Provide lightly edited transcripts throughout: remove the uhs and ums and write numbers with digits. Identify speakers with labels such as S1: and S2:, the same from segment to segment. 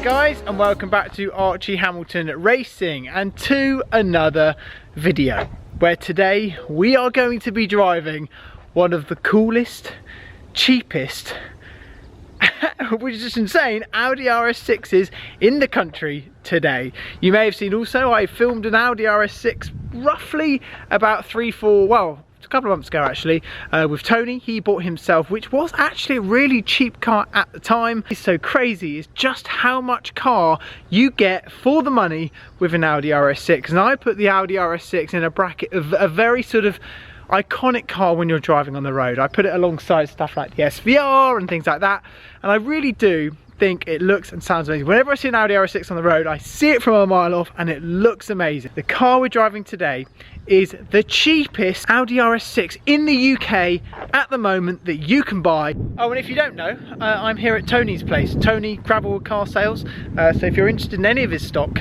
S1: guys, and welcome back to Archie Hamilton Racing and to another video where today we are going to be driving one of the coolest, cheapest, which is just insane, Audi RS6s in the country today. You may have seen also I filmed an Audi RS6 roughly about a couple of months ago actually, with Tony. He bought himself, which was actually a really cheap car at the time. It's so crazy is just how much car you get for the money with an Audi RS6. And I put the Audi RS6 in a bracket of a very sort of iconic car when you're driving on the road. I put it alongside stuff like the SVR and things like that, and I really do think it looks and sounds amazing. Whenever I see an Audi RS6 on the road, I see it from a mile off and it looks amazing. The car we're driving today is the cheapest Audi RS6 in the UK at the moment that you can buy. Oh, and if you don't know, I'm here at Tony's place, Tony Gravelwood Car Sales. So if you're interested in any of his stock,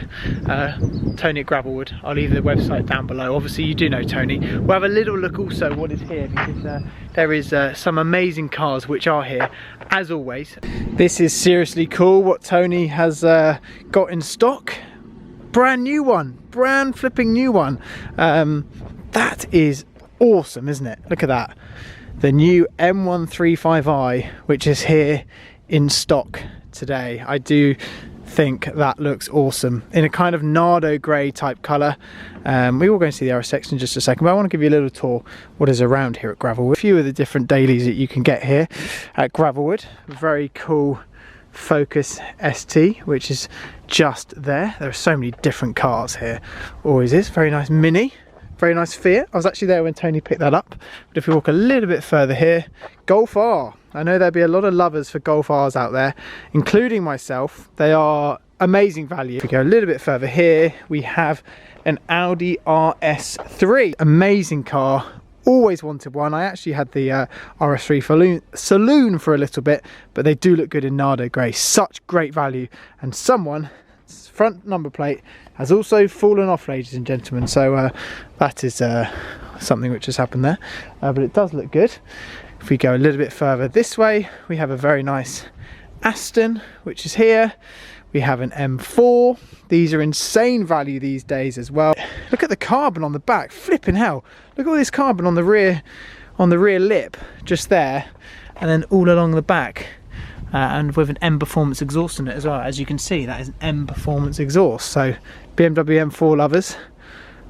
S1: Tony at Gravelwood, I'll leave the website down below. Obviously you do know Tony. We'll have a little look also what is here, because there is some amazing cars which are here as always. This is seriously cool what Tony has got in stock. Brand new one, brand flipping new one. That is awesome, isn't it? Look at that. The new M135i, which is here in stock today. I do think that looks awesome in a kind of Nardo grey type colour. We will go and see the RS6 in just a second, but I want to give you a little tour what is around here at Gravelwood. A few of the different dailies that you can get here at Gravelwood. Very cool Focus ST, which is just there. There are so many different cars here, always is. Very nice Mini, very nice Fiat. I was actually there when Tony picked that up. But if we walk a little bit further here, Golf R. I know there'll be a lot of lovers for Golf Rs out there, including myself. They are amazing value. If we go a little bit further here, we have an Audi RS3. Amazing car. Always wanted one. I actually had the RS3 saloon for a little bit, but they do look good in Nardo grey. Such great value. And someone's front number plate has also fallen off, ladies and gentlemen. So that is something which has happened there. But it does look good. If we go a little bit further this way, we have a very nice Aston, which is here. We have an M4. These are insane value these days as well. Look at the carbon on the back, flipping hell. Look at all this carbon on the rear lip, just there, and then all along the back. And with an M Performance exhaust in it as well. As you can see, that is an M Performance exhaust. So BMW M4 lovers,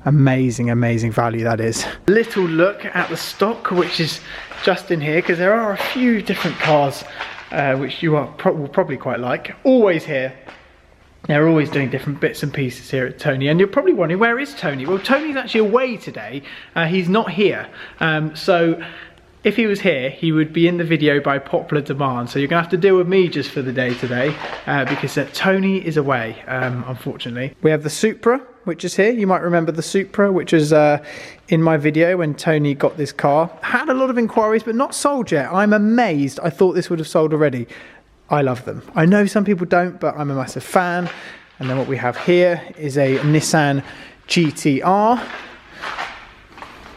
S1: amazing, amazing value that is. Little look at the stock, which is just in here, because there are a few different cars which you will probably quite like. Always here. They're always doing different bits and pieces here at Tony, and you're probably wondering, where is Tony? Well, Tony's actually away today. He's not here. So if he was here, he would be in the video by popular demand. So you're gonna have to deal with me just for the day today, because Tony is away, unfortunately. We have the Supra, which is here. You might remember the Supra, which was in my video when Tony got this car. Had a lot of inquiries, but not sold yet. I'm amazed. I thought this would have sold already. I love them. I know some people don't, but I'm a massive fan. And then what we have here is a Nissan GTR.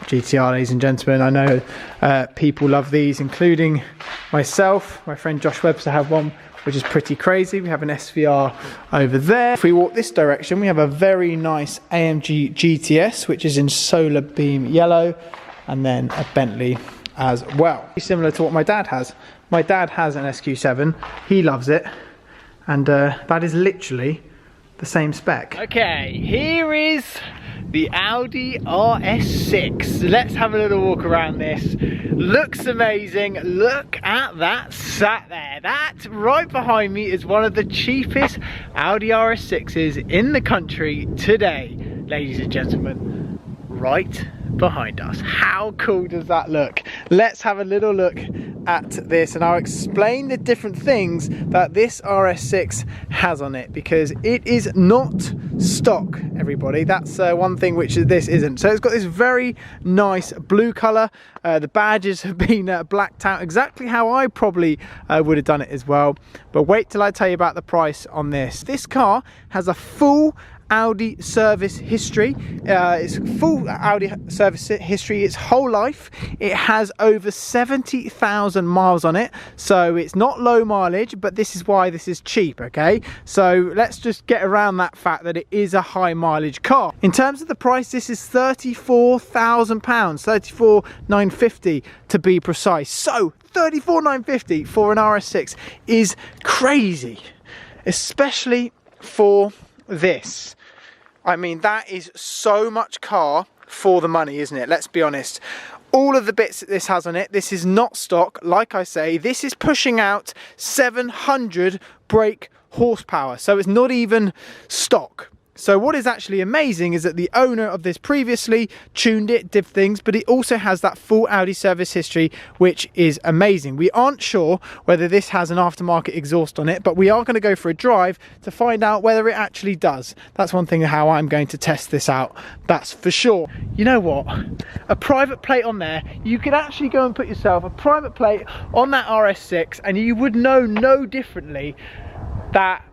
S1: GTR, ladies and gentlemen, I know people love these, including myself. My friend Josh Webster have one, which is pretty crazy. We have an SVR over there. If we walk this direction, we have a very nice AMG GTS, which is in solar beam yellow, and then a Bentley as well. Similar to what my dad has. My dad has an SQ7, he loves it, and that is literally the same spec. Okay, here is the Audi RS6. Let's have a little walk around this. Looks amazing. Look at that sat there. That right behind me is one of the cheapest Audi RS6s in the country today, ladies and gentlemen. Right behind us. How cool does that look? Let's have a little look at this, and I'll explain the different things that this RS6 has on it, because it is not stock, everybody. That's one thing which this isn't. So it's got this very nice blue colour. The badges have been blacked out exactly how I probably would have done it as well. But wait till I tell you about the price on this. This car has a full Audi service history. It's full Audi service history its whole life. It has over 70,000 miles on it, so it's not low mileage, but this is why this is cheap, okay? So let's just get around that fact that it is a high mileage car. In terms of the price, this is £34,000, £34,950 to be precise. So £34,950 for an RS6 is crazy, especially for this. I mean, that is so much car for the money, isn't it? Let's be honest. All of the bits that this has on it, this is not stock. Like I say, this is pushing out 700 brake horsepower, so it's not even stock. So what is actually amazing is that the owner of this previously tuned it, did things, but it also has that full Audi service history, which is amazing. We aren't sure whether this has an aftermarket exhaust on it, but we are going to go for a drive to find out whether it actually does. That's one thing how I'm going to test this out, that's for sure. You know what? A private plate on there, you could actually go and put yourself a private plate on that RS6 and you would know no differently that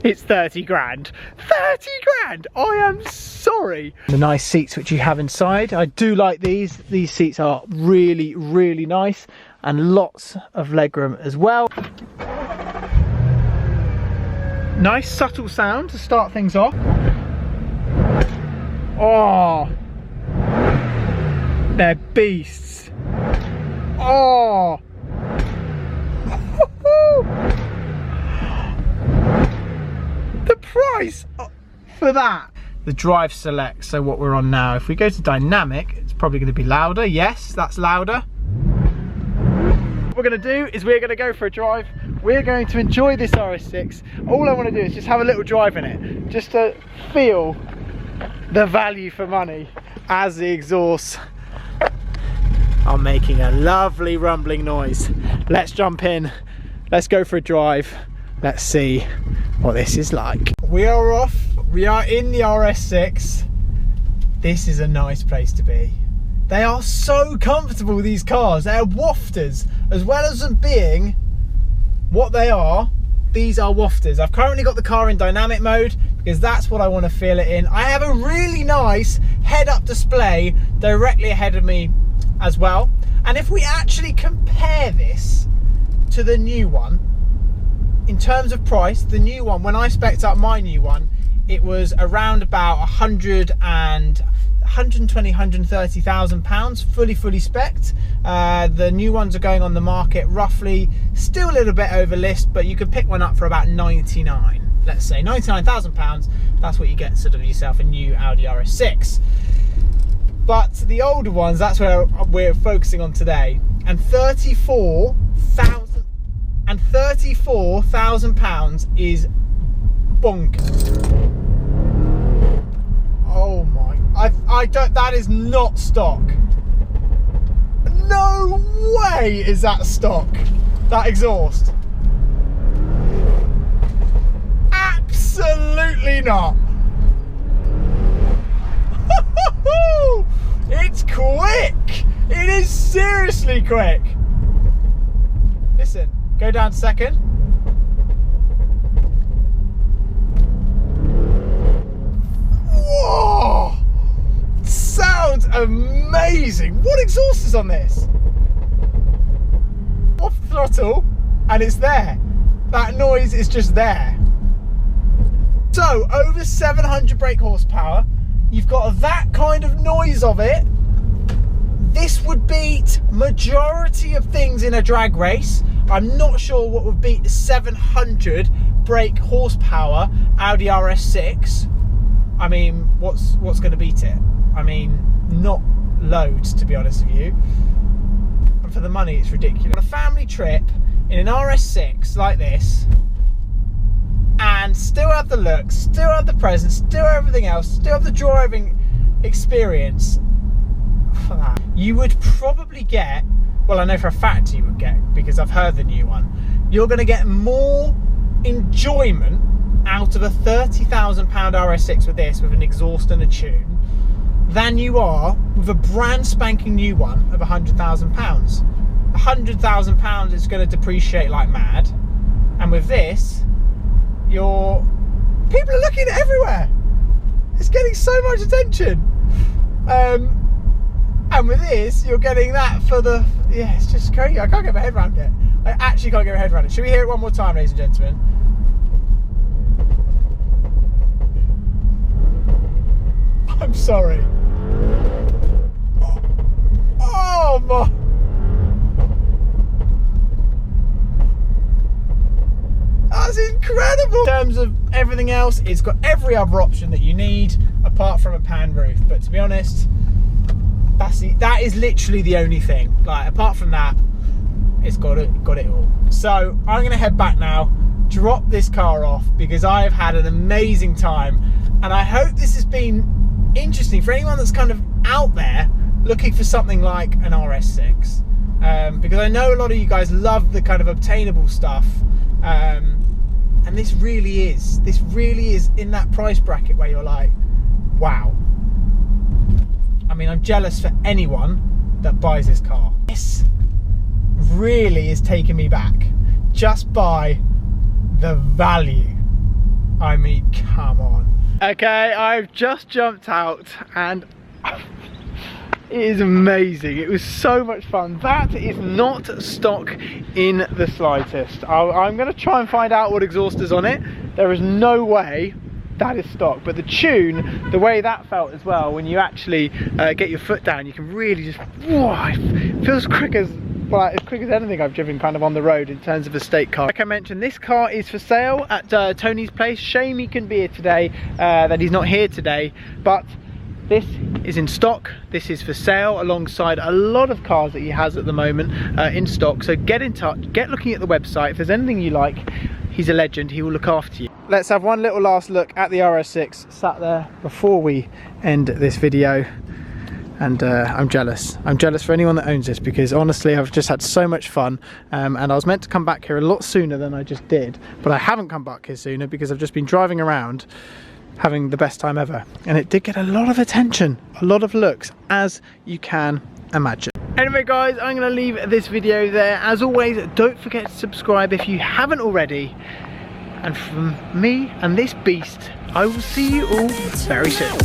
S1: it's 30 grand. 30 grand! I am sorry. The nice seats which you have inside. I do like these. These seats are really, really nice and lots of legroom as well. Nice subtle sound to start things off. Oh, they're beasts. Oh. The price for that. The drive select, so what we're on now, if we go to dynamic, it's probably going to be louder. Yes, that's louder. What we're going to do is we're going to go for a drive. We're going to enjoy this RS6. All I want to do is just have a little drive in it, just to feel the value for money as the exhausts are making a lovely rumbling noise. Let's jump in, let's go for a drive, let's see what this is like. We are off, we are in the RS6. This is a nice place to be. They are so comfortable, these cars. They are wafters, as well as them being what they are. These are wafters. I've currently got the car in dynamic mode because that's what I want to feel it in. I have a really nice head-up display directly ahead of me as well. And if we actually compare this to the new one, in terms of price, the new one, when I spec'd up my new one, it was around about 130,000 pounds, fully spec'd. The new ones are going on the market roughly, still a little bit over list, but you could pick one up for about 99. Let's say 99,000 pounds. That's what you get sort of yourself a new Audi RS6. But the older ones, that's where we're focusing on today, and 34,000 pounds is bonkers. Oh my, I don't, that is not stock. No way is that stock, that exhaust. Absolutely not. It's quick. It is seriously quick. Listen, go down second. Whoa! Sounds amazing. What exhaust is on this? Off throttle and it's there. That noise is just there. So over 700 brake horsepower. You've got that kind of noise of it. This would beat majority of things in a drag race. I'm not sure what would beat the 700 brake horsepower Audi RS6. I mean, what's going to beat it? I mean, not loads, to be honest with you. And for the money, it's ridiculous. On a family trip in an RS6 like this, and still have the looks, still have the presence, still everything else, still have the driving experience for that, you would probably get, well, I know for a fact you would get, because I've heard the new one, you're going to get more enjoyment out of a £30,000 RS6 with this, with an exhaust and a tune, than you are with a brand spanking new one of £100,000. £100,000 is going to depreciate like mad, and with this, you're People are looking everywhere. It's getting so much attention. And with this, you're getting that for the, yeah, it's just crazy. I can't get my head around it. I actually can't get my head around it. Should we hear it one more time, ladies and gentlemen? I'm sorry. Oh my. That's incredible. In terms of everything else, it's got every other option that you need apart from a pan roof. But to be honest, that is literally the only thing. Like, apart from that, it's got it all. So I'm gonna head back now, drop this car off, because I have had an amazing time, and I hope this has been interesting for anyone that's kind of out there looking for something like an RS6, because I know a lot of you guys love the kind of obtainable stuff, and this really is in that price bracket where you're like, wow. I mean, I'm jealous for anyone that buys this car. This really is taking me back just by the value. I mean, come on. Okay, I've just jumped out and it is amazing. It was so much fun. That is not stock in the slightest. I'm going to try and find out what exhaust is on it. There is no way that is stock, but the tune, the way that felt as well, when you actually get your foot down, you can really just, whoa, it feels quick as, well, as quick as anything I've driven kind of on the road in terms of a state car. Like I mentioned, this car is for sale at Tony's place. Shame he couldn't be here today, that he's not here today, but this is in stock. This is for sale alongside a lot of cars that he has at the moment in stock. So get in touch, get looking at the website. If there's anything you like, he's a legend, he will look after you. Let's have one little last look at the RS6 sat there before we end this video. And I'm jealous. I'm jealous for anyone that owns this, because honestly I've just had so much fun, and I was meant to come back here a lot sooner than I just did, but I haven't come back here sooner because I've just been driving around having the best time ever, and it did get a lot of attention, a lot of looks, as you can imagine. Anyway guys, I'm going to leave this video there. As always, don't forget to subscribe if you haven't already, and from me and this beast, I will see you all very soon.